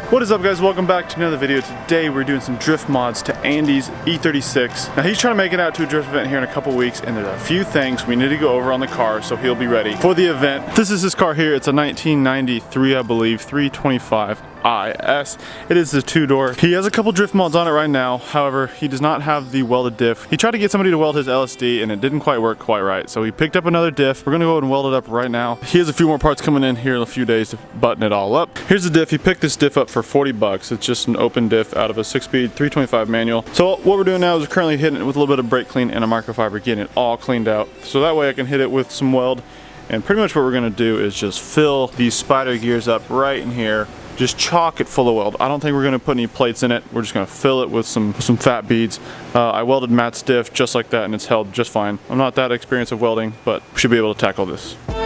What is up, guys? Welcome back to another video. Today we're doing some drift mods to Andy's E36. Now he's trying to make it out to a drift event here in a couple weeks, and there's a few things we need to go over on the car so he'll be ready for the event. This is his car here. It's a 1993, I believe, 325 IS. It is the two-door. He has a couple drift mods on it right now. However, he does not have the welded diff. He tried to get somebody to weld his LSD and it didn't quite work quite right. So he picked up another diff. We're gonna go ahead and weld it up right now. He has a few more parts coming in here in a few days to button it all up. Here's the diff. He picked this diff up for 40 bucks. It's just an open diff out of a 6-speed 325 manual. So what we're doing now is we're currently hitting it with a little bit of brake clean and a microfiber, getting it all cleaned out. So that way I can hit it with some weld. And pretty much what we're gonna do is just fill these spider gears up right in here. Just chock it full of weld. I don't think we're gonna put any plates in it. We're just gonna fill it with some fat beads. I welded Matt's diff just like that and it's held just fine. I'm not that experienced of welding, but we should be able to tackle this. Tap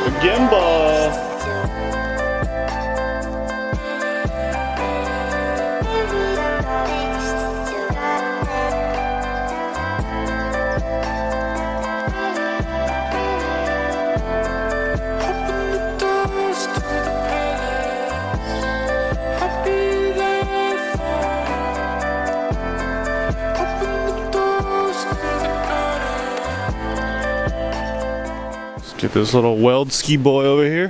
a gimbal. Get this little weld ski boy over here.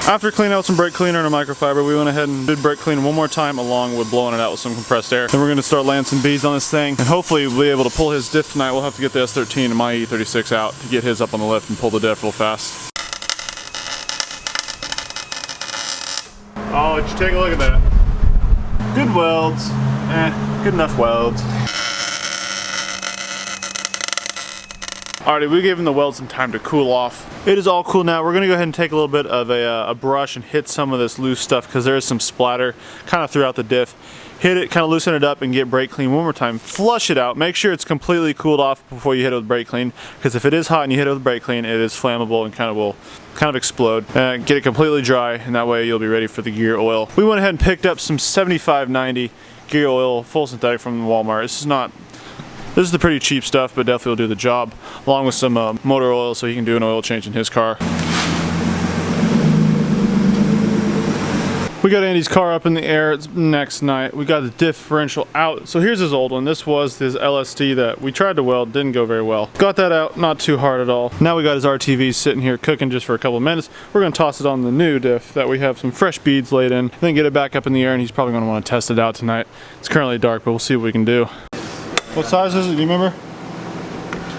After cleaning out some brake cleaner and a microfiber, we went ahead and did brake clean one more time along with blowing it out with some compressed air. Then we're going to start laying some beads on this thing, and hopefully we'll be able to pull his diff tonight. We'll have to get the S13 and my E36 out to get his up on the lift and pull the diff real fast. Oh, just take a look at that. Good welds. Good enough welds. Alrighty, we gave him the weld some time to cool off. It is all cool now. We're gonna go ahead and take a little bit of a brush and hit some of this loose stuff because there is some splatter kind of throughout the diff. Hit it, kind of loosen it up and get brake clean one more time. Flush it out. Make sure it's completely cooled off before you hit it with brake clean, because if it is hot and you hit it with brake clean, it is flammable and will explode. Get it completely dry, and that way you'll be ready for the gear oil. We went ahead and picked up some 7590 gear oil, full synthetic from Walmart. This is the pretty cheap stuff, but definitely will do the job, along with some motor oil so he can do an oil change in his car. We got Andy's car up in the air. It's next night. We got the differential out. So here's his old one. This was his LSD that we tried to weld, didn't go very well. Got that out, not too hard at all. Now we got his RTV sitting here cooking just for a couple of minutes. We're gonna toss it on the new diff that we have some fresh beads laid in, then get it back up in the air, and he's probably gonna wanna test it out tonight. It's currently dark, but we'll see what we can do. What size is it? Do you remember?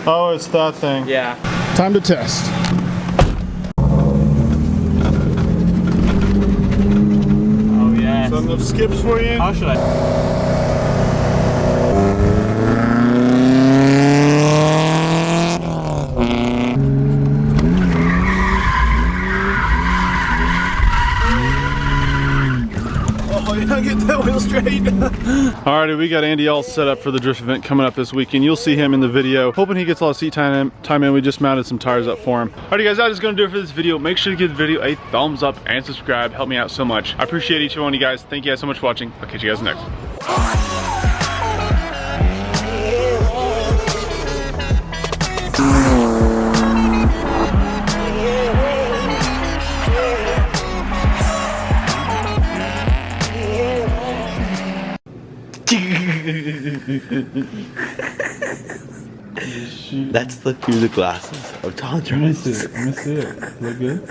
Oh, it's that thing. Yeah. Time to test. Oh, yes. Some of the skips for you? How should I? Get that wheel straight. Alrighty, we got Andy all set up for the drift event coming up this weekend. You'll see him in the video. Hoping he gets a lot of seat time in. We just mounted some tires up for him. Alrighty guys, that is going to do it for this video. Make sure to give the video a thumbs up and subscribe. Help me out so much. I appreciate each one of you guys. Thank you guys so much for watching. I'll catch you guys next. Let's look through the glasses. I'm trying to see it. Let me see it. Look good?